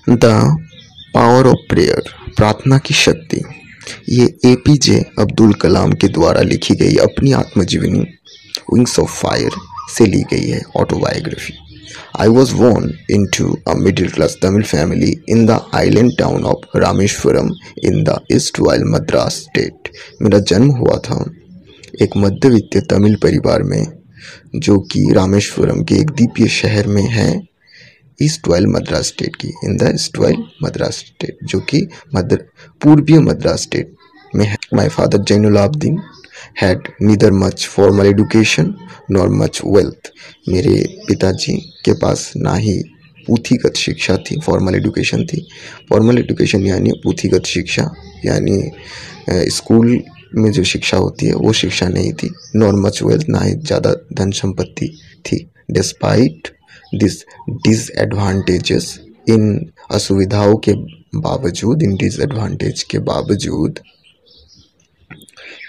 The power of prayer, प्रार्थना की शक्ति। ये एपीजे अब्दुल कलाम के द्वारा लिखी गई अपनी आत्मजीवनी विंग्स ऑफ फायर से ली गई है autobiography. I was born into a middle class Tamil family in the island town of Rameswaram in the erstwhile Madras state. मेरा जन्म हुआ था एक मध्यवित्त तमिल परिवार में जो कि रामेश्वरम के एक द्वीपीय शहर में है, ईस्ट वाइल मद्रास स्टेट की, in the erstwhile Madras state, जो कि पूर्वीय मद्रास स्टेट में है। My father Jainulabdeen had neither much formal education nor much wealth. मेरे पिताजी के पास ना ही पूथीगत शिक्षा थी, फॉर्मल एजुकेशन थी। फॉर्मल एजुकेशन यानी पूथीगत शिक्षा, यानी स्कूल में जो शिक्षा होती है वो शिक्षा नहीं थी। नॉर मच वेल्थ, ना ही ज़्यादा धन संपत्ति थी। डिस्पाइट दिस डिसएडवांटेजेस, इन असुविधाओं के बावजूद, इन डिसएडवांटेज के बावजूद,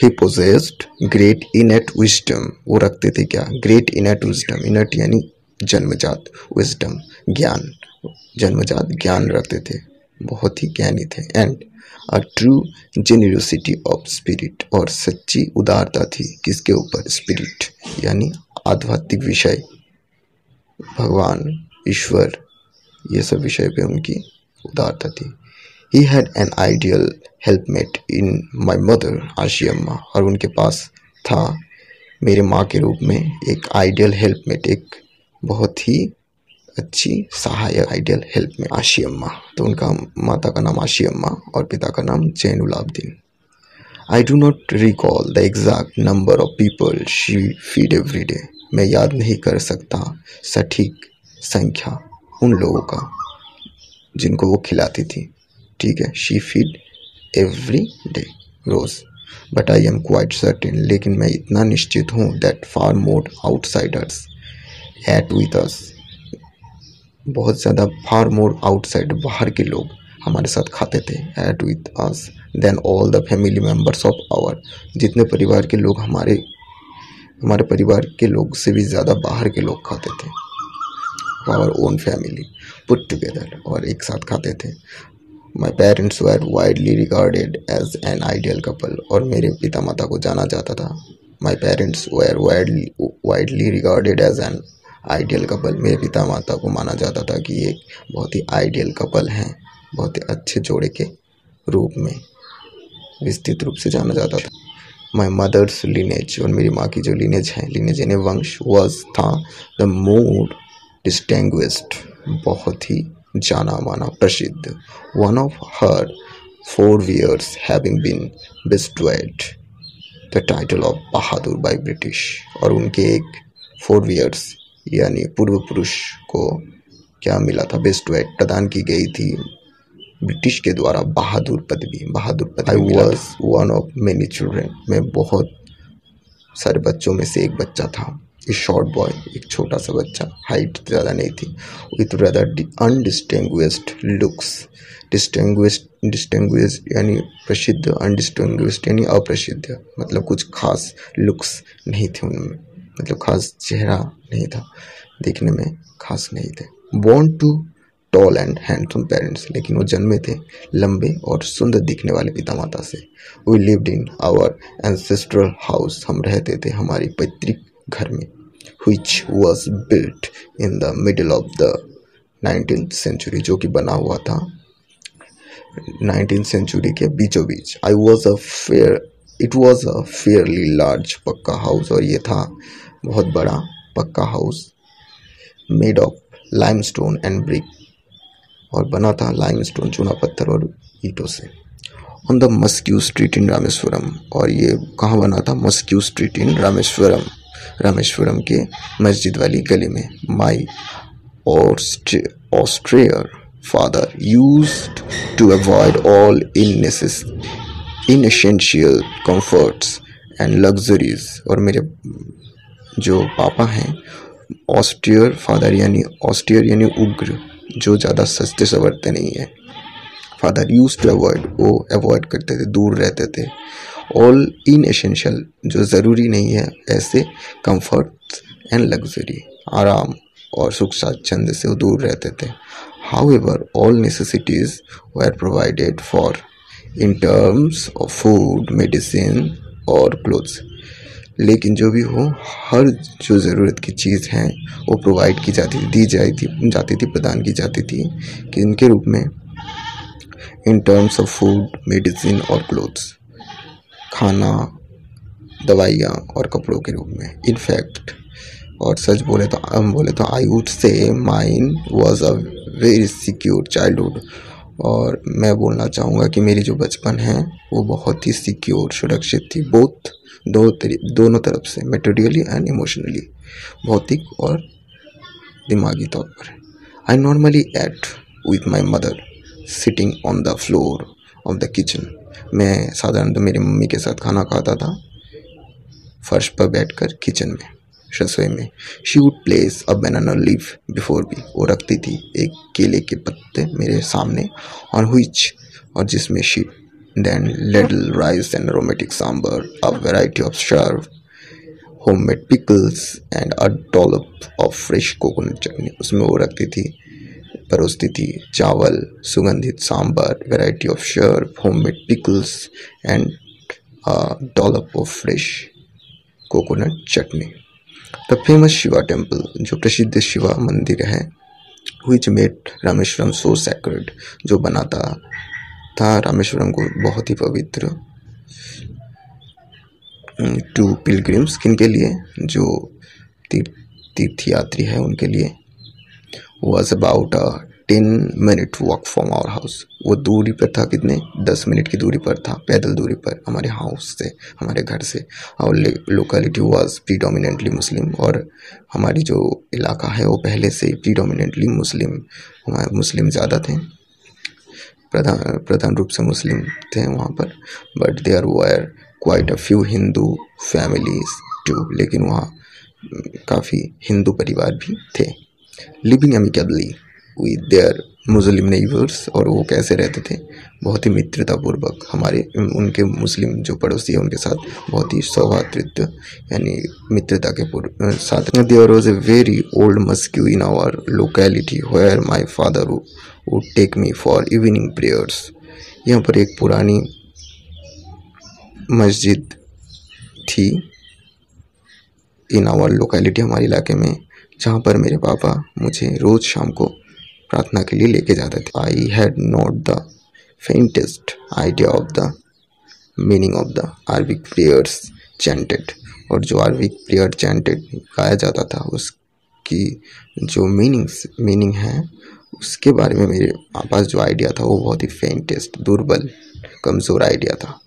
ही पोजेस्ड ग्रेट इनेट विजडम, वो रखते थे क्या? Great इनेट wisdom. इनेट यानी जन्मजात, विजडम ज्ञान, जन्मजात ज्ञान रखते थे, बहुत ही ज्ञानी थे। And a true generosity of spirit, और सच्ची उदारता थी किसके ऊपर? स्पिरिट यानी आध्यात्मिक विषय, भगवान, ईश्वर, ये सब विषय पे उनकी उदारता थी। He had an ideal helpmate in my mother, आशी अम्मा, और उनके पास था मेरे माँ के रूप में एक आइडियल हेल्पमेट, एक बहुत ही अच्छी सहायक आइडियल हेल्पमेट, आशी अम्मा। तो उनका माता का नाम आशी अम्मा और पिता का नाम Jainulabdeen. I do not recall the exact number of people she feed every day. मैं याद नहीं कर सकता सटीक संख्या उन लोगों का जिनको वो खिलाती थी, ठीक है। शी फीड एवरी डे, रोज। But I am quite certain, लेकिन मैं इतना निश्चित हूँ that far more outsiders ate with us, बहुत ज़्यादा, फार मोर आउटसाइड, बाहर के लोग हमारे साथ खाते थे, ate with us, then all the family members of our, जितने परिवार के लोग हमारे परिवार के लोग से भी ज़्यादा बाहर के लोग खाते थे। Our own family put together, और एक साथ खाते थे। My parents were widely regarded as an ideal couple, और मेरे पिता माता को जाना जाता था। My parents were widely regarded as an ideal couple, मेरे पिता माता को माना जाता था कि ये बहुत ही आइडियल कपल हैं, बहुत ही अच्छे जोड़े के रूप में विस्तृत रूप से जाना जाता था। माई मदर्स लिनेज, और मेरी माँ की जो लिनेज है, लिनेज यानी वंश, वॉज था द मोर डिस्टिंग्विश्ड, बहुत ही जाना माना, प्रसिद्ध। One of her forebears having been bestowed the title of Bahadur by British, और उनके एक forebears यानी पूर्व पुरुष को क्या मिला था? bestowed, प्रदान की गई थी ब्रिटिश के द्वारा बहादुर पदवी, बहादुर पदवी। I was one of many children, मैं बहुत सारे बच्चों में से एक बच्चा था। ए शॉर्ट बॉय, एक छोटा सा बच्चा, हाइट ज़्यादा नहीं थी, with rather undistinguished looks. Distinguished यानी प्रसिद्ध, अनडिस्टिंग्विश्ड यानी अप्रसिद्ध, मतलब कुछ खास लुक्स नहीं थे उनमें, मतलब खास चेहरा नहीं था, देखने में खास नहीं थे। Born to tall and handsome parents, लेकिन वो जन्मे थे लंबे और सुंदर दिखने वाले पिता माता से। We lived in our ancestral house, हम रहते थे हमारी पैतृक घर में, which was built in the middle of the 19th century, जो कि बना हुआ था 19th century के बीचों बीच। It was a fairly large पक्का हाउस, और ये था बहुत बड़ा पक्का house, made of limestone and brick, और बना था लाइमस्टोन, चूना पत्थर और ईंटों से। On the mosque street in Rameswaram, और ये कहाँ बना था? Mosque street in Rameswaram, Rameswaram के मस्जिद वाली गली में। My austere father used to avoid all inessential comforts and luxuries, और मेरे जो पापा हैं, ऑस्ट्रियर फादर यानी उग्र, जो ज़्यादा सस्ते सवरते नहीं है। फादर यूज टू अवॉइड, वो अवॉइड करते थे, दूर रहते थे। ऑल इन एसेंशियल, जो ज़रूरी नहीं है ऐसे कंफर्ट एंड लग्जरी, आराम और सुख स्वाच्छंद्य से वो दूर रहते थे। However, all necessities were provided for in terms of food, medicine और clothes. लेकिन जो भी हो, हर जो ज़रूरत की चीज़ है वो प्रोवाइड की जाती थी, दी जाती थी, प्रदान की जाती थी कि इनके रूप में in terms of food, medicine और क्लोथ्स, खाना, दवाइयाँ और कपड़ों के रूप में. इनफैक्ट, और सच बोले तो हम बोले तो I would say mine was a very secure childhood. और मैं बोलना चाहूँगा कि मेरी जो बचपन है वो बहुत ही सिक्योर, सुरक्षित थी. दोनों तरफ से, मटेरियली एंड इमोशनली, भौतिक और दिमागी तौर पर. I normally ate with my mother sitting on the floor of the kitchen. मैं साधारणतः मेरी मम्मी के साथ खाना खाता था फर्श पर बैठकर किचन में, रसोई में. She would place a banana leaf before me. वो रखती थी एक केले के पत्ते मेरे सामने, और जिसमें she then little rice and aromatic sambar, a variety of serve, homemade pickles and a dollop of fresh coconut chutney. उसमें वो रखती थी, परोसती थी चावल, सुगंधित sambar, variety of serve, homemade pickles and dollop of fresh coconut chutney. The famous Shiva temple, जो प्रसिद्ध शिवा मंदिर है, which made Rameswaram so sacred, जो बनाता था रामेश्वरम को बहुत ही पवित्र. टू पिलग्रिम्स, किन के लिए, जो तीर्थयात्री है उनके लिए. Was about a 10-minute walk from our house. वो दूरी पर था, कितने, 10 मिनट की दूरी पर था, पैदल दूरी पर, हमारे हाउस से, हमारे घर से. और लोकेलिटी वाज प्रीडोमिनेंटली मुस्लिम, और हमारी जो इलाका है वो पहले से प्रीडोमिनेंटली मुस्लिम ज़्यादा थे, प्रधान रूप से मुस्लिम थे वहाँ पर. But there were quite a few Hindu families too. लेकिन वहाँ काफ़ी हिंदू परिवार भी थे. Living amicably with their Muslim neighbours. और वो कैसे रहते थे, बहुत ही मित्रतापूर्वक उनके मुस्लिम जो पड़ोसी है उनके साथ बहुत ही सौहार्द यानी मित्रता के साथ. There was a very old mosque in our locality where my father would take me for evening prayers. यहाँ पर एक पुरानी मस्जिद थी इन आवर लोकेलिटी, हमारे इलाके में, जहाँ पर मेरे पापा मुझे रोज़ शाम को प्रार्थना के लिए लेके जाते थे. I had not the faintest idea of the meaning of the Arabic prayers chanted. और जो अरबिक प्रेयर चैंटेड गाया जाता था उसकी जो मीनिंग है उसके बारे में मेरे पास जो आइडिया था वो बहुत ही फेंटेस्ट, दुर्बल, कमज़ोर आइडिया था.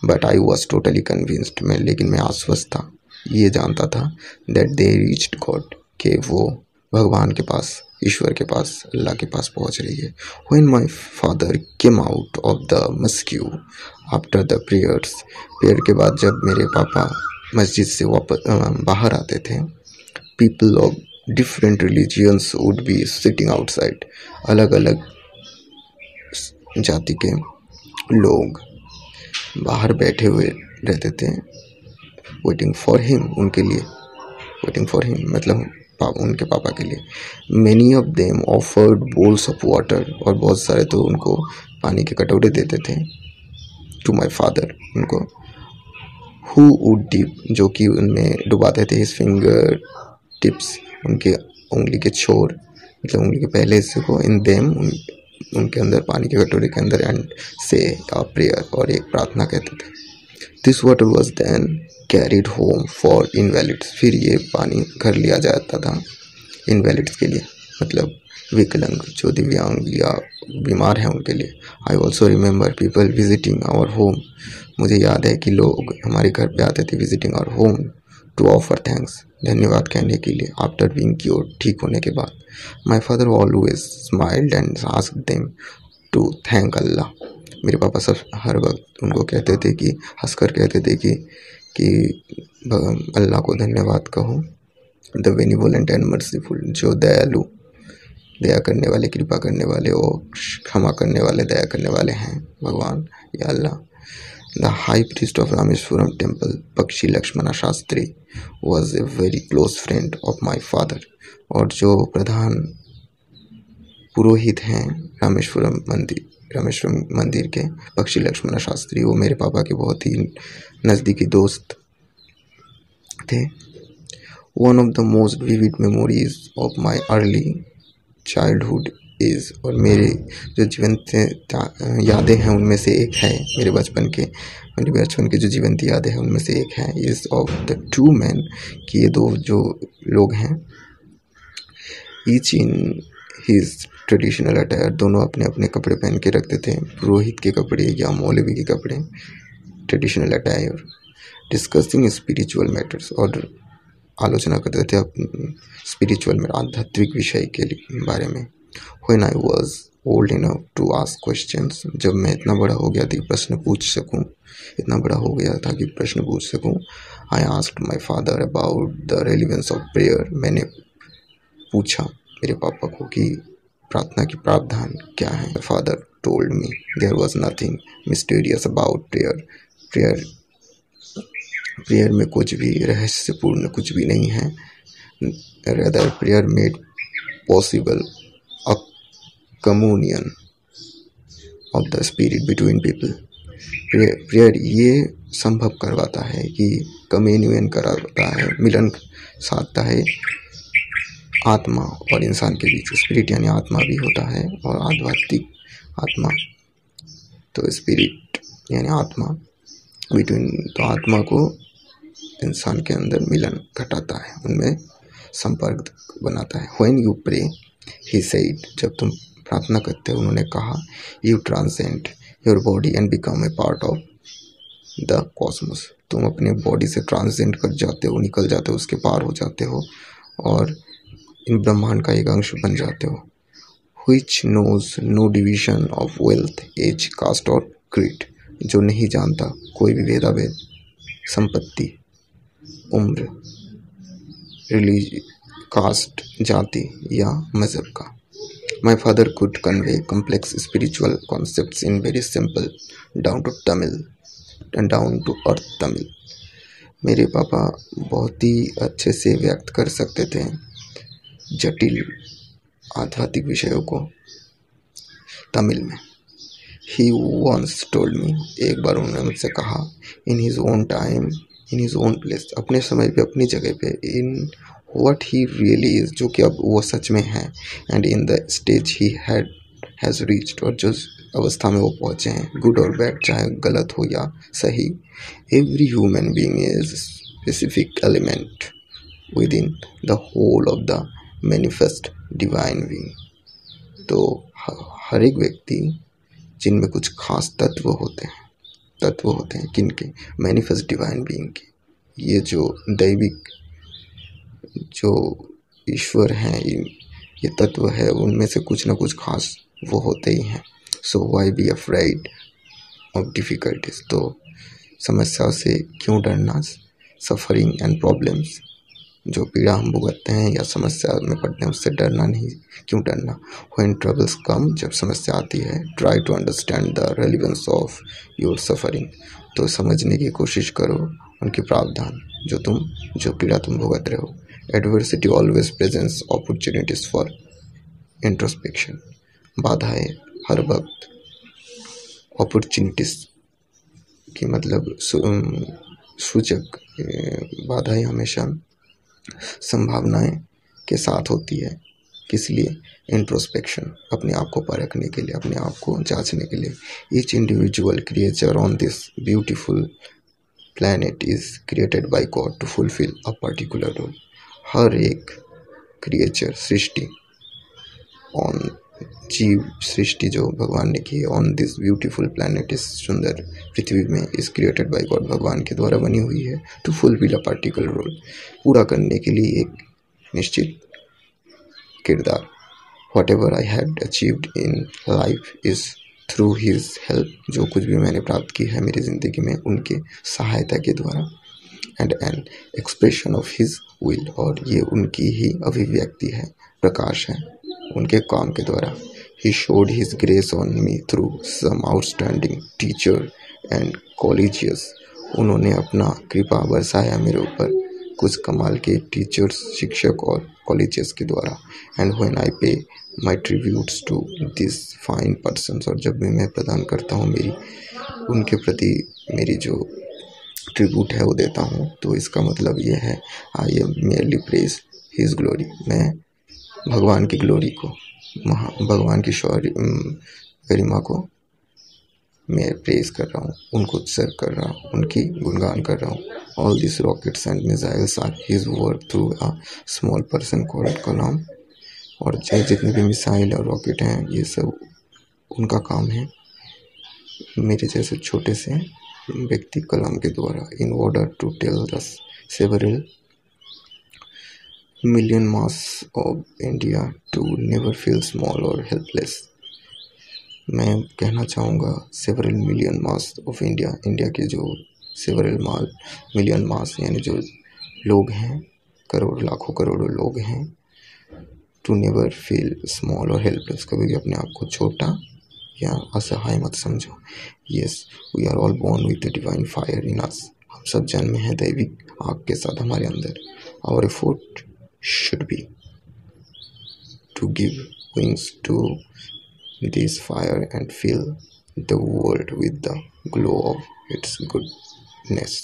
But I was totally convinced. लेकिन मैं आश्वस्त था, ये जानता था दैट दे रीच्ड गॉड, कि वो भगवान के पास, ईश्वर के पास, अल्लाह के पास पहुंच रही है. When my father came out of the mosque after the prayer के बाद जब मेरे पापा मस्जिद से वापस बाहर आते थे, people of different religions would be sitting outside. अलग अलग जाति के लोग बाहर बैठे हुए रहते थे, वेटिंग फॉर हिम, उनके लिए, वेटिंग फॉर हिम मतलब उनके पापा के लिए. Many of them offered bowls of water. और बहुत सारे तो उनको पानी के कटोरे देते थे. टू माई फादर, उनको. हु वुड डिप, जो कि उनमें डुबाते थे हिज फिंगर टिप्स, उनके उंगली के छोर, मतलब उंगली के पहले हिस्से को, इन देम, उनके अंदर, पानी के कटोरे के अंदर, एंड से अ प्रेयर, और एक प्रार्थना कहते थे. This water was then carried home for invalids. फिर ये पानी घर लिया जाता था इनवैलिड्स के लिए, मतलब विकलांग, जो दिव्यांग या बीमार हैं उनके लिए. I also remember people visiting our home. मुझे याद है कि लोग हमारे घर पे आते थे visiting our home to offer thanks, धन्यवाद कहने के लिए. आफ्टर बीइंग क्योर्ड, ठीक होने के बाद. My father always smiled and asked them to thank Allah. मेरे पापा सब हर वक्त उनको कहते थे कि, हंसकर कहते थे कि अल्लाह को धन्यवाद कहो. द बेनिवोलेंट एंड मर्सीफुल, जो दयालु, दया करने वाले, कृपा करने वाले और क्षमा करने वाले, दया करने वाले हैं भगवान या अल्लाह. The high priest of Rameswaram temple, Pakshi Lakshmana Shastri, was a very close friend of my father. और जो प्रधान पुरोहित हैं रामेश्वरम मंदिर के, पक्षी लक्ष्मण शास्त्री। वो मेरे पापा के बहुत ही नज़दीकी दोस्त थे। One of the most vivid memories of my early childhood is, और मेरे जो जीवंत यादें हैं उनमें से एक है, मेरे बचपन के जो जीवंत यादें हैं उनमें से एक है is of the two man, कि ये दो जो लोग हैं, each in his traditional attire, दोनों अपने अपने कपड़े पहन के रखते थे, पुरोहित के कपड़े या मौलवी के कपड़े, traditional attire, discussing spiritual matters, और आलोचना करते थे स्पिरिचुअल में, आध्यात्मिक विषय के बारे में। When I was old enough to ask questions, जब मैं इतना बड़ा हो गया था कि प्रश्न पूछ सकूं, I asked my father about the relevance of prayer, मैंने पूछा मेरे पापा को कि प्रार्थना की प्रावधान क्या है। My father told me there was nothing mysterious about prayer में कुछ भी रहस्यपूर्ण कुछ भी नहीं है। Rather prayer made possible a communion of the spirit between people. Prayer ये संभव करवाता है कि कम्युनियन कराता है, मिलन साधता है आत्मा और इंसान के बीच। स्पिरिट यानी आत्मा भी होता है, और आध्यात्मिक आत्मा, तो स्पिरिट यानी आत्मा बिटवीन, तो आत्मा को इंसान के अंदर मिलन घटाता है, उनमें संपर्क बनाता है। When you pray, he said, जब तुम प्रार्थना करते हो, उन्होंने कहा, you transcend your body and become a part of the cosmos, तुम अपने बॉडी से ट्रांसेंड कर जाते हो, निकल जाते हो, उसके पार हो जाते हो और इन ब्रह्मांड का एक अंश बन जाते हो। Which knows no division of wealth, age, caste और creed, जो नहीं जानता कोई भी भेदाभेद संपत्ति, उम्र, रिलीजन, कास्ट, जाति या मज़हब का। My father could convey complex spiritual concepts in very simple, down to earth Tamil. मेरे पापा बहुत ही अच्छे से व्यक्त कर सकते थे जटिल आध्यात्मिक विषयों को तमिल में। He once told me, एक बार उन्होंने मुझसे कहा, in his own time, in his own place, अपने समय पे, अपनी जगह पे, in what he really is, जो कि अब वो सच में है, and in the stage he has reached, और जो अवस्था में वो पहुँचे हैं, good or bad, चाहे गलत हो या सही, every human being is specific element within the whole of the manifest divine being. तो हर एक व्यक्ति जिनमें कुछ खास तत्व होते हैं किनके, मैनिफेस्ट डिवाइन बीइंग के, ये जो दैविक जो ईश्वर हैं, ये तत्व है, उनमें से कुछ ना कुछ खास वो होते ही हैं। So why be afraid of difficulties, तो समस्या से क्यों डरना, सफरिंग एंड प्रॉब्लम्स, जो पीड़ा हम भुगतते हैं या समस्या में पड़ते हैं उससे डरना नहीं, क्यों डरना। व्हेन ट्रबल्स कम, जब समस्या आती है, try to understand the relevance of your suffering, तो समझने की कोशिश करो उनके प्रावधान, जो पीड़ा तुम भुगत रहे हो। Adversity always presents opportunities for introspection, बाधाएं हर वक्त अपॉर्चुनिटीज की मतलब सूचक, बाधाएं हमेशा संभावनाएं के साथ होती है। किस लिए, इंट्रोस्पेक्शन, अपने आप को परखने के लिए, अपने आप को जांचने के लिए। Each individual creature on this beautiful planet is created by God to fulfil a particular role. हर एक क्रिएचर, सृष्टि, ऑन जीव सृष्टि जो भगवान ने की है, ऑन दिस ब्यूटीफुल प्लैनेट, इस सुंदर पृथ्वी में, इस क्रिएटेड बाय गॉड, भगवान के द्वारा बनी हुई है, to fulfil a particular role, पूरा करने के लिए एक निश्चित किरदार। Whatever I had achieved in life is through his help, जो कुछ भी मैंने प्राप्त की है मेरी ज़िंदगी में उनके सहायता के द्वारा। And an expression of his will, और ये उनकी ही अभिव्यक्ति है, प्रकाश है उनके काम के द्वारा। He showed his grace on me through some outstanding teacher and colleagues, उन्होंने अपना कृपा बरसाया मेरे ऊपर कुछ कमाल के टीचर्स, शिक्षक और कॉलेजेस के द्वारा। And when I pay my tributes to this fine persons, और जब भी मैं प्रदान करता हूँ उनके प्रति मेरी जो ट्रिब्यूट है वो देता हूँ, तो इसका मतलब ये है I am merely praise his glory. मैं भगवान की ग्लोरी को, भगवान की गरिमा को मैं प्रेज कर रहा हूँ, उनको सर्व कर रहा हूँ, उनकी गुणगान कर रहा हूँ। All this rockets and missiles are his work through a small person called Kalam. और जितने भी मिसाइल और रॉकेट हैं ये सब उनका काम है, मेरे जैसे छोटे से व्यक्ति कलाम के द्वारा। In order to tell the several million mass of India to never feel small और हेल्पलेस। मैं कहना चाहूँगा several million mass of India, India के जो सेवरल मिलियन मास यानी जो लोग हैं, करोड़ लाखों करोड़ों लोग हैं, टू नेवर फील स्मॉल और हेल्पलेस, कभी भी अपने आप को छोटा या असहाय मत समझो। Yes, we are all born with the divine fire in us. हम सब जन्मे हैं दैविक आग के साथ हमारे अंदर। Our effort should be to give wings to this fire and fill the world with the glow of its goodness.